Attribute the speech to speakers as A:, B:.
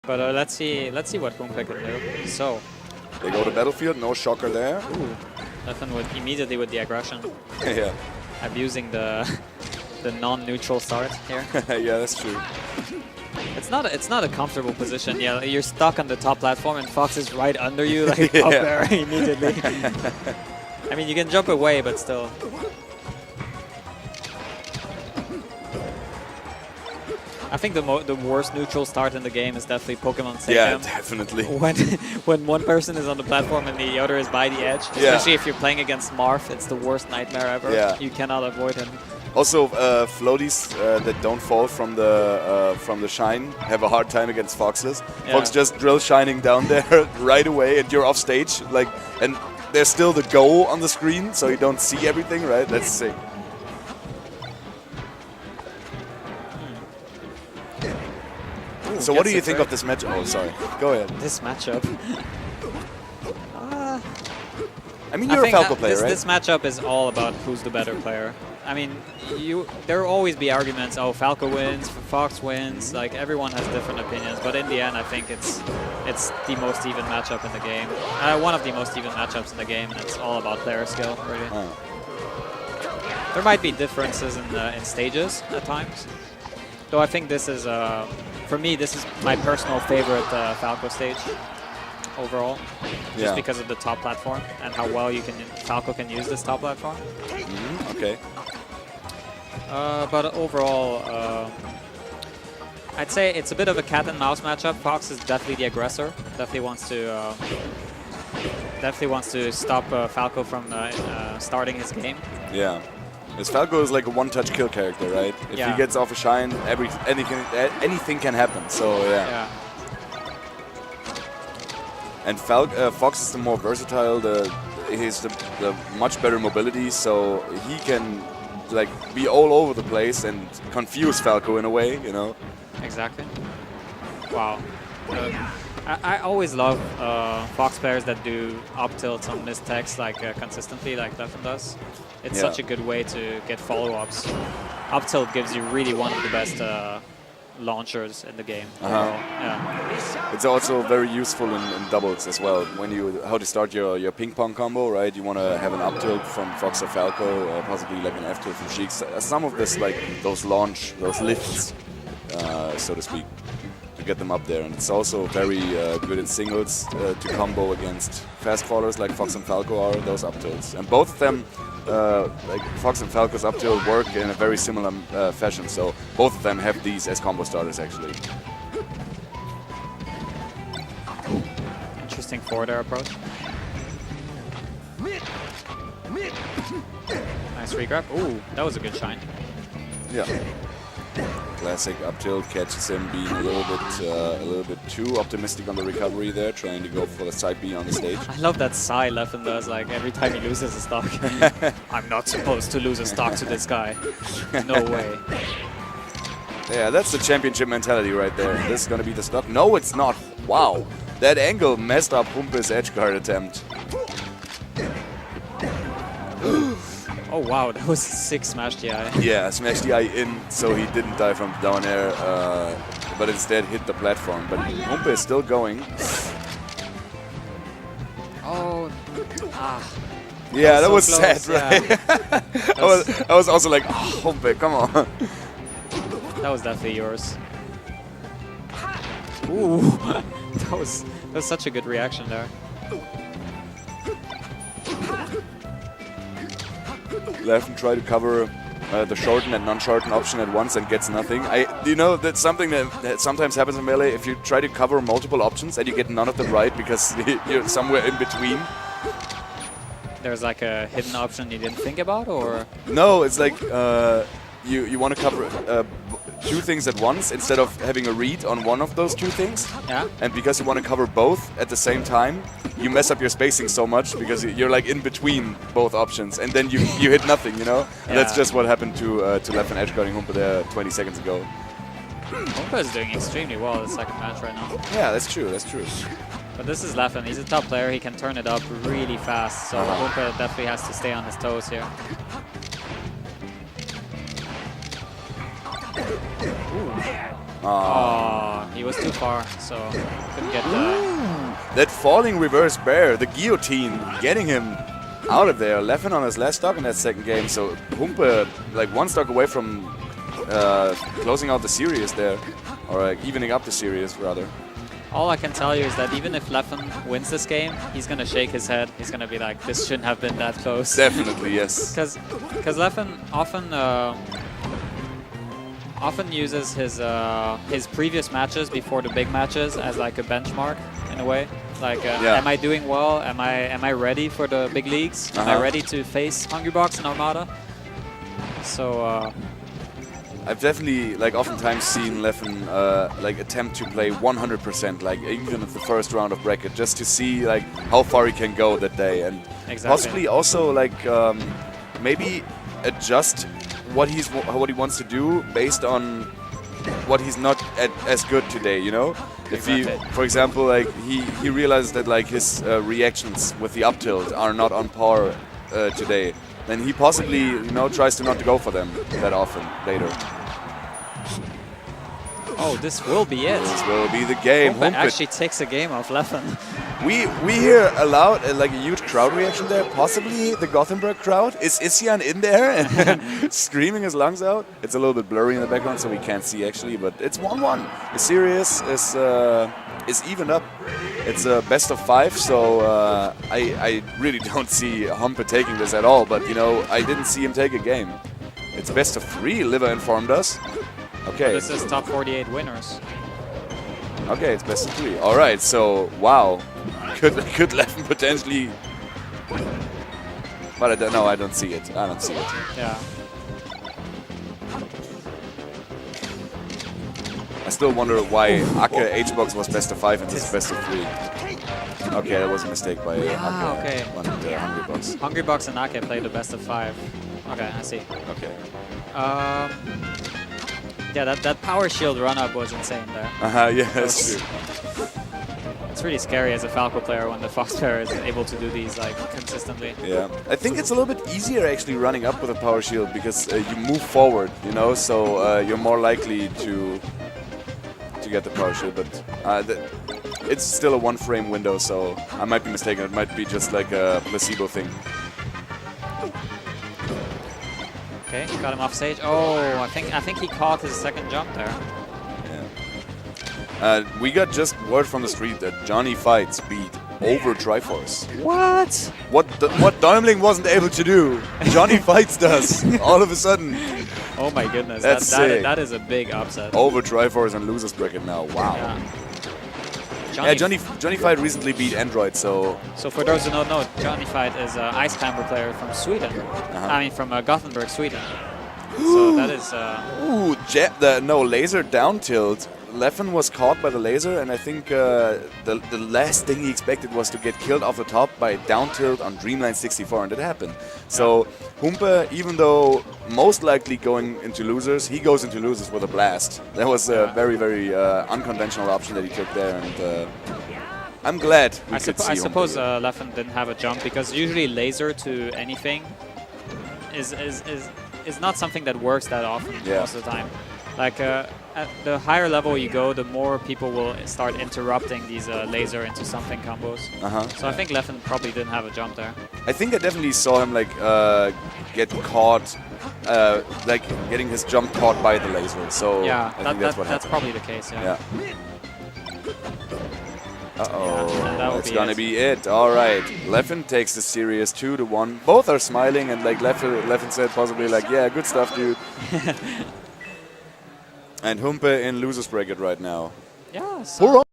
A: But let's see what Humpe can do. So
B: they go to battlefield, no shocker there.
A: Ooh. Leffen would immediately with the aggression.
B: Yeah.
A: Abusing the non-neutral start here.
B: Yeah, that's true.
A: It's not a comfortable position. Yeah, you're stuck on the top platform and Fox is right under you, like up there immediately. I mean, you can jump away, but still. I think the worst neutral start in the game is definitely Pokemon Seiken.
B: Yeah, definitely.
A: When one person is on the platform and the other is by the edge, especially if you're playing against Marth, it's the worst nightmare ever.
B: Yeah.
A: You cannot avoid him.
B: Also, floaties that don't fall from the shine have a hard time against Foxes.
A: Yeah.
B: Fox just drill shining down there right away, and you're off stage. Like, and there's still the go on the screen, so you don't see everything, right? That's sick. So what do you think of this match? Oh, sorry. Go ahead.
A: This matchup.
B: I mean, you're a Falco player, right?
A: This matchup is all about who's the better player. I mean, there will always be arguments. Oh, Falco wins, Fox wins. Like everyone has different opinions, but in the end, I think it's the most even matchup in the game. One of the most even matchups in the game, and it's all about player skill, really.
B: Oh.
A: There might be differences in stages at times, though. I think this is, for me, this is my personal favorite Falco stage overall, just because of the top platform and how well Falco can use this top platform.
B: Okay.
A: But overall, I'd say it's a bit of a cat and mouse matchup. Fox is definitely the aggressor. Definitely wants to stop Falco from starting his game.
B: Yeah. Because Falco is like a one-touch kill character, right? If he gets off a shine, anything can happen. So yeah. And Fox is the more versatile. He's the much better mobility, so he can like be all over the place and confuse Falco in a way, you know.
A: Exactly. Wow. I always love Fox players that do up tilts on missed techs like consistently, like Leffen does. It's such a good way to get follow-ups. Up tilt gives you really one of the best launchers in the game. Yeah.
B: It's also very useful in doubles as well. When how to start your ping pong combo, right? You want to have an up tilt from Fox or Falco, or possibly like an F tilt from Sheik. Some of this, like those lifts, so to speak, to get them up there. And it's also very good in singles to combo against fast fallers like Fox and Falco are, those up tilts. And both of them, like Fox and Falco's up tilt, work in a very similar fashion. So both of them have these as combo starters, actually.
A: Interesting forward air approach. Nice regrab. Ooh, that was a good shine.
B: Yeah. Classic up tilt, catches him being a little bit too optimistic on the recovery there, trying to go for the side B on the stage.
A: I love that sigh Leffen does, like every time he loses a stock. I'm not supposed to lose a stock to this guy. No way.
B: Yeah, that's the championship mentality right there. This is gonna be the stock. No, it's not. Wow. That angle messed up Humpe's edge guard attempt.
A: Oh wow, that was 6 smash DI.
B: Yeah, smash DI in, so he didn't die from down air, but instead hit the platform. But Humpe is still going.
A: Oh,
B: yeah, that
A: so
B: was
A: close,
B: sad, right? I was also like, oh, Humpe, come on.
A: That was definitely yours. Ooh, that was such a good reaction there.
B: Leffen tried to cover the shorten and non-shorten option at once and gets nothing. You know, that's something that sometimes happens in Melee. If you try to cover multiple options and you get none of them right because you're somewhere in between.
A: There's like a hidden option you didn't think about, or?
B: No, it's like you want to cover two things at once instead of having a read on one of those two things.
A: Yeah.
B: And because you want to cover both at the same time, you mess up your spacing so much because you're like in between both options, and then you hit nothing, you know. And that's just what happened to Leffen edgeguarding Humpe there 20 seconds ago.
A: Humpe is doing extremely well in the second match right now.
B: Yeah, that's true. That's true.
A: But this is Leffen. He's a top player. He can turn it up really fast. So Humpe definitely has to stay on his toes here. He was too far, so couldn't get the...
B: That falling reverse bear, the guillotine, getting him out of there. Leffen on his last stock in that second game, so Humpe like one stock away from closing out the series there, or evening up the series rather.
A: All I can tell you is that even if Leffen wins this game, he's going to shake his head. He's going to be like, this shouldn't have been that close.
B: Definitely, yes.
A: Because Leffen often uses his previous matches before the big matches as like a benchmark in a way. Like, am I doing well? Am I ready for the big leagues? Am I ready to face Hungrybox and Armada? So
B: I've definitely like oftentimes seen Leffen like attempt to play 100%, like even at the first round of bracket, just to see like how far he can go that day, and possibly also like maybe adjust what he wants to do based on what he's not as good today, you know? If he, for example, like he realizes that like his reactions with the up tilt are not on par today, then he possibly, you know, tries to not to go for them that often later.
A: Oh, this will be it.
B: This will be the game.
A: Humpe actually takes a game off Leffen.
B: We hear a loud, like a huge crowd reaction there. Possibly the Gothenburg crowd. Is Isyan in there and screaming his lungs out? It's a little bit blurry in the background, so we can't see actually. But it's 1-1. The series is even up. It's a best of 5, so I really don't see Humpe taking this at all. But you know, I didn't see him take a game. It's best of 3. Liver informed us. Okay.
A: This is top 48 winners.
B: Okay, it's best of 3. All right, so wow, could Leffen potentially? But I don't know. I don't see it. I don't see it.
A: Yeah.
B: I still wonder why Ake HBox was best of 5 and this is best of 3. Okay, that was a mistake by Ake.
A: Okay.
B: Hungrybox.
A: Hungrybox and Ake played the best of 5. Okay, I see.
B: Okay.
A: Yeah, that power shield run-up was insane there.
B: Yeah, that's true.
A: It's really scary as a Falco player when the Fox player is able to do these like consistently.
B: Yeah, I think it's a little bit easier actually running up with a power shield because you move forward, you know, so you're more likely to get the power shield. But it's still a 1-frame window, so I might be mistaken. It might be just like a placebo thing.
A: Okay, got him off stage. Oh, I think he caught his second jump there.
B: Yeah. We got just word from the street that Johnny Fights beat over Triforce.
A: What?
B: What Däumling wasn't able to do, Johnny Fights does. All of a sudden.
A: Oh my goodness,
B: That's
A: that is a big upset.
B: Over Triforce and losers bracket now. Wow.
A: Yeah.
B: Johnny Fight recently beat Android, so...
A: So for those who don't know, Johnny Fight is an Ice Climber player from Sweden. I mean, from Gothenburg, Sweden. So that is...
B: no, laser down tilt. Leffen was caught by the laser, and I think the last thing he expected was to get killed off the top by down tilt on Dreamline 64, and it happened. So Humpe, even though most likely going into losers, he goes into losers with a blast. That was a very, very unconventional option that he took there, and I'm glad we could see
A: I suppose
B: Humpe.
A: Leffen didn't have a jump, because usually laser to anything is not something that works that often most of the time. Like at the higher level you go, the more people will start interrupting these laser into something combos. So I think Leffen probably didn't have a jump there.
B: I think I definitely saw him like get caught, like getting his jump caught by the laser. So
A: yeah,
B: I think that's what happened.
A: That's probably the case. Yeah.
B: Uh-oh, that's gonna be it. All right, Leffen takes the series 2-1. Both are smiling, and like Leffen said, possibly like, yeah, good stuff, dude. And Humpe in losers bracket right now.
A: Yeah. So